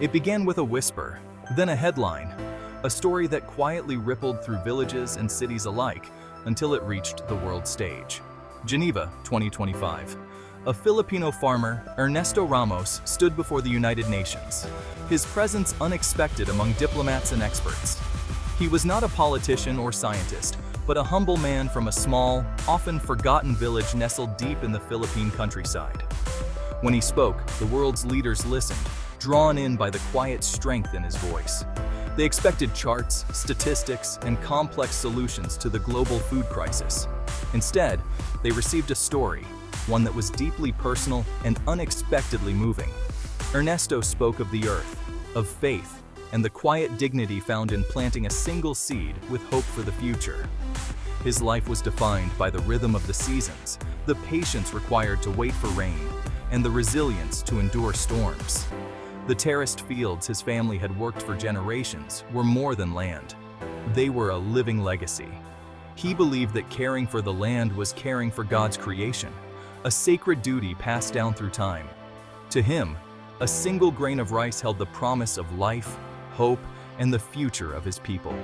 It began with a whisper, then a headline, a story that quietly rippled through villages and cities alike until it reached the world stage. Geneva, 2025. A Filipino farmer, Ernesto Ramos, stood before the United Nations, his presence unexpected among diplomats and experts. He was not a politician or scientist, but a humble man from a small, often forgotten village nestled deep in the Philippine countryside. When he spoke, the world's leaders listened, drawn in by the quiet strength in his voice. They expected charts, statistics, and complex solutions to the global food crisis. Instead, they received a story, one that was deeply personal and unexpectedly moving. Ernesto spoke of the earth, of faith, and the quiet dignity found in planting a single seed with hope for the future. His life was defined by the rhythm of the seasons, the patience required to wait for rain, and the resilience to endure storms. The terraced fields his family had worked for generations were more than land. They were a living legacy. He believed that caring for the land was caring for God's creation, a sacred duty passed down through time. To him, a single grain of rice held the promise of life, hope, and the future of his people.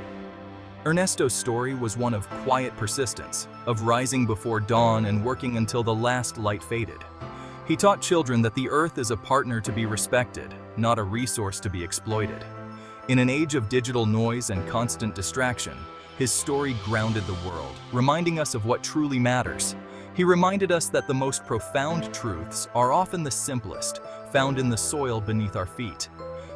Ernesto's story was one of quiet persistence, of rising before dawn and working until the last light faded. He taught children that the earth is a partner to be respected, not a resource to be exploited. In an age of digital noise and constant distraction, his story grounded the world, reminding us of what truly matters. He reminded us that the most profound truths are often the simplest, found in the soil beneath our feet.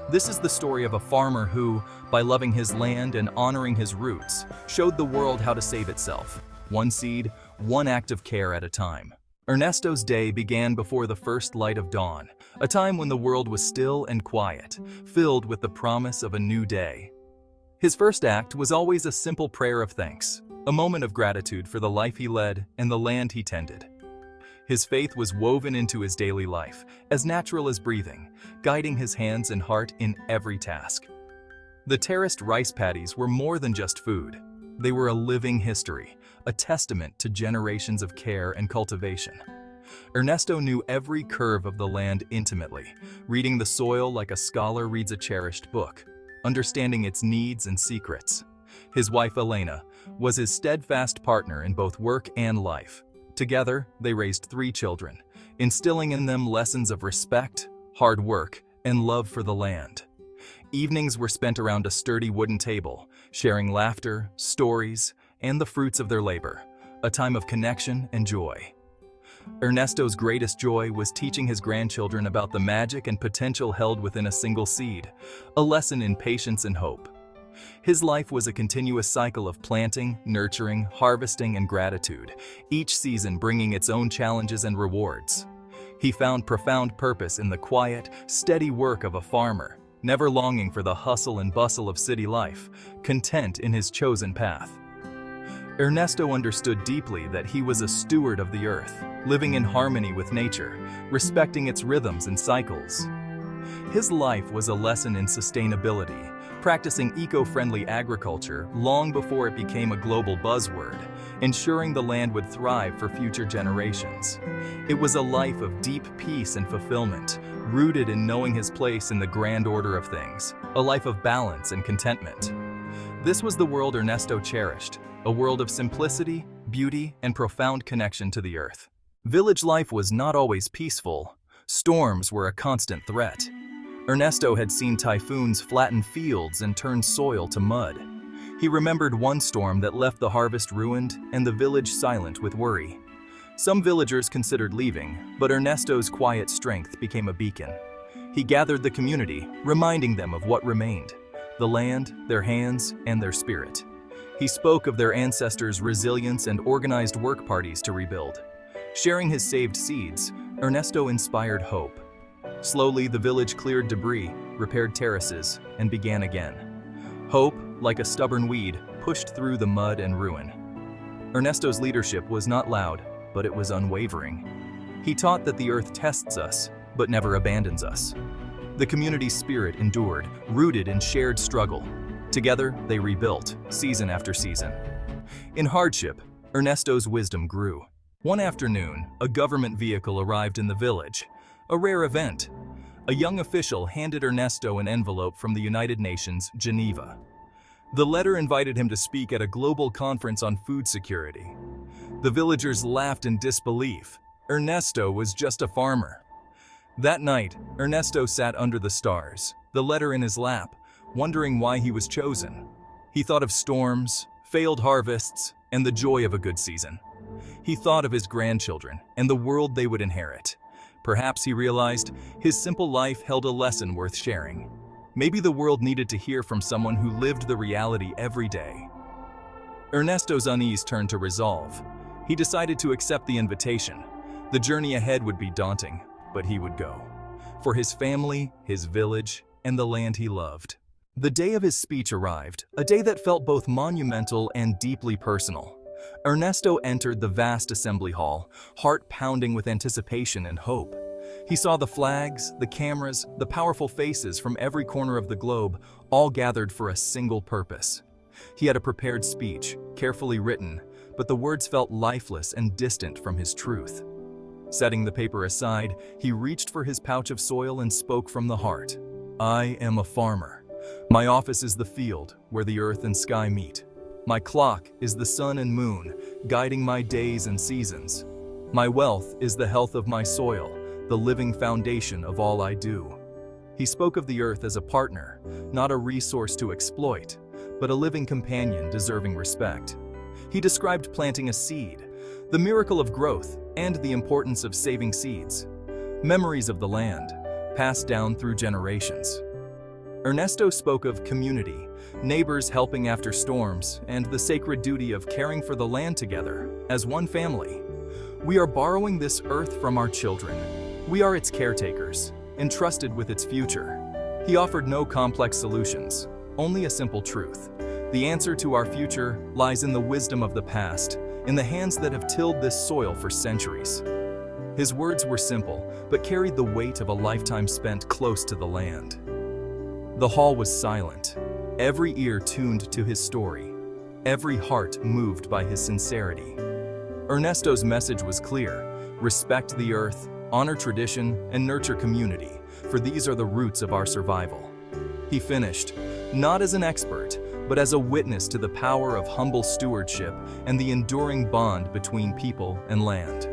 This is the story of a farmer who, by loving his land and honoring his roots, showed the world how to save itself, one seed, one act of care at a time. Ernesto's day began before the first light of dawn, a time when the world was still and quiet, filled with the promise of a new day. His first act was always a simple prayer of thanks, a moment of gratitude for the life he led and the land he tended. His faith was woven into his daily life, as natural as breathing, guiding his hands and heart in every task. The terraced rice paddies were more than just food. They were a living history, a testament to generations of care and cultivation. Ernesto knew every curve of the land intimately, reading the soil like a scholar reads a cherished book, understanding its needs and secrets. His wife Elena was his steadfast partner in both work and life. Together, they raised 3 children, instilling in them lessons of respect, hard work, and love for the land. Evenings were spent around a sturdy wooden table, sharing laughter, stories, and the fruits of their labor, a time of connection and joy. Ernesto's greatest joy was teaching his grandchildren about the magic and potential held within a single seed, a lesson in patience and hope. His life was a continuous cycle of planting, nurturing, harvesting, and gratitude, each season bringing its own challenges and rewards. He found profound purpose in the quiet, steady work of a farmer, never longing for the hustle and bustle of city life, content in his chosen path. Ernesto understood deeply that he was a steward of the earth, living in harmony with nature, respecting its rhythms and cycles. His life was a lesson in sustainability, practicing eco-friendly agriculture long before it became a global buzzword, ensuring the land would thrive for future generations. It was a life of deep peace and fulfillment, rooted in knowing his place in the grand order of things, a life of balance and contentment. This was the world Ernesto cherished, a world of simplicity, beauty, and profound connection to the earth. Village life was not always peaceful. Storms were a constant threat. Ernesto had seen typhoons flatten fields and turn soil to mud. He remembered one storm that left the harvest ruined and the village silent with worry. Some villagers considered leaving, but Ernesto's quiet strength became a beacon. He gathered the community, reminding them of what remained: the land, their hands, and their spirit. He spoke of their ancestors' resilience and organized work parties to rebuild. Sharing his saved seeds, Ernesto inspired hope. Slowly, the village cleared debris, repaired terraces, and began again. Hope, like a stubborn weed, pushed through the mud and ruin. Ernesto's leadership was not loud, but it was unwavering. He taught that the earth tests us, but never abandons us. The community's spirit endured, rooted in shared struggle. Together, they rebuilt, season after season. In hardship, Ernesto's wisdom grew. One afternoon, a government vehicle arrived in the village, a rare event. A young official handed Ernesto an envelope from the United Nations, Geneva. The letter invited him to speak at a global conference on food security. The villagers laughed in disbelief. Ernesto was just a farmer. That night, Ernesto sat under the stars, the letter in his lap, wondering why he was chosen. He thought of storms, failed harvests, and the joy of a good season. He thought of his grandchildren and the world they would inherit. Perhaps he realized his simple life held a lesson worth sharing. Maybe the world needed to hear from someone who lived the reality every day. Ernesto's unease turned to resolve. He decided to accept the invitation. The journey ahead would be daunting, but he would go. For his family, his village, and the land he loved. The day of his speech arrived, a day that felt both monumental and deeply personal. Ernesto entered the vast assembly hall, heart pounding with anticipation and hope. He saw the flags, the cameras, the powerful faces from every corner of the globe, all gathered for a single purpose. He had a prepared speech, carefully written, but the words felt lifeless and distant from his truth. Setting the paper aside, he reached for his pouch of soil and spoke from the heart. I am a farmer. My office is the field, where the earth and sky meet. My clock is the sun and moon, guiding my days and seasons. My wealth is the health of my soil, the living foundation of all I do. He spoke of the earth as a partner, not a resource to exploit, but a living companion deserving respect. He described planting a seed, the miracle of growth, and the importance of saving seeds. Memories of the land, passed down through generations. Ernesto spoke of community, neighbors helping after storms, and the sacred duty of caring for the land together, as one family. We are borrowing this earth from our children. We are its caretakers, entrusted with its future. He offered no complex solutions, only a simple truth. The answer to our future lies in the wisdom of the past, in the hands that have tilled this soil for centuries. His words were simple, but carried the weight of a lifetime spent close to the land. The hall was silent, every ear tuned to his story, every heart moved by his sincerity. Ernesto's message was clear: respect the earth, honor tradition, and nurture community, for these are the roots of our survival. He finished, not as an expert, but as a witness to the power of humble stewardship and the enduring bond between people and land.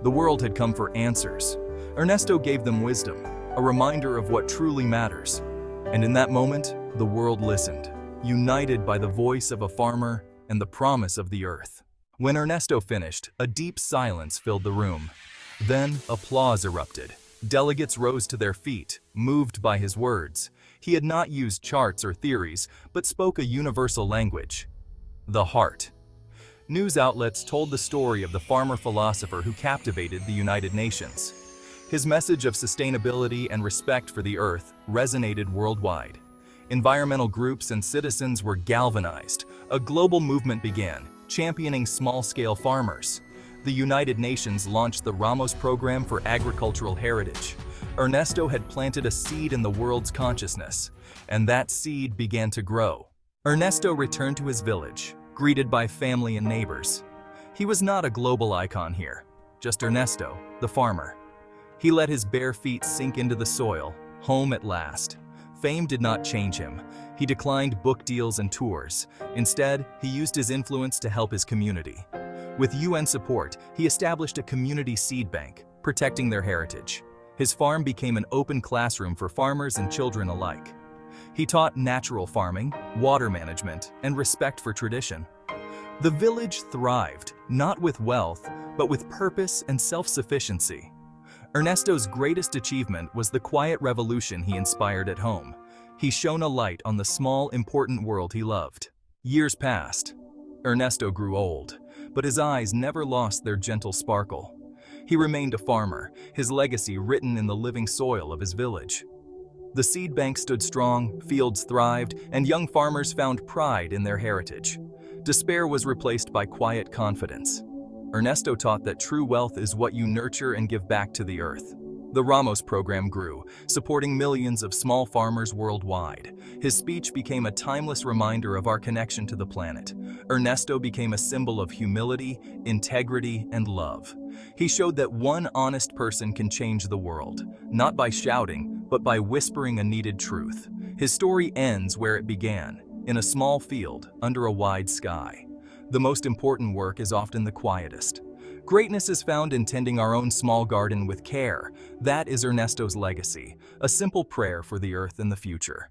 The world had come for answers. Ernesto gave them wisdom, a reminder of what truly matters. And in that moment, the world listened, united by the voice of a farmer and the promise of the earth. When Ernesto finished, a deep silence filled the room. Then applause erupted. Delegates rose to their feet, moved by his words. He had not used charts or theories, but spoke a universal language: the heart. News outlets told the story of the farmer philosopher who captivated the United Nations. His message of sustainability and respect for the earth resonated worldwide. Environmental groups and citizens were galvanized. A global movement began, championing small-scale farmers. The United Nations launched the Ramos Program for Agricultural Heritage. Ernesto had planted a seed in the world's consciousness, and that seed began to grow. Ernesto returned to his village, greeted by family and neighbors. He was not a global icon here, just Ernesto, the farmer. He let his bare feet sink into the soil, home at last. Fame did not change him. He declined book deals and tours. Instead, he used his influence to help his community. With UN support, he established a community seed bank, protecting their heritage. His farm became an open classroom for farmers and children alike. He taught natural farming, water management, and respect for tradition. The village thrived, not with wealth, but with purpose and self-sufficiency. Ernesto's greatest achievement was the quiet revolution he inspired at home. He shone a light on the small, important world he loved. Years passed. Ernesto grew old, but his eyes never lost their gentle sparkle. He remained a farmer, his legacy written in the living soil of his village. The seed bank stood strong, fields thrived, and young farmers found pride in their heritage. Despair was replaced by quiet confidence. Ernesto taught that true wealth is what you nurture and give back to the earth. The Ramos program grew, supporting millions of small farmers worldwide. His speech became a timeless reminder of our connection to the planet. Ernesto became a symbol of humility, integrity, and love. He showed that one honest person can change the world, not by shouting, but by whispering a needed truth. His story ends where it began, in a small field, under a wide sky. The most important work is often the quietest. Greatness is found in tending our own small garden with care. That is Ernesto's legacy, a simple prayer for the earth and the future.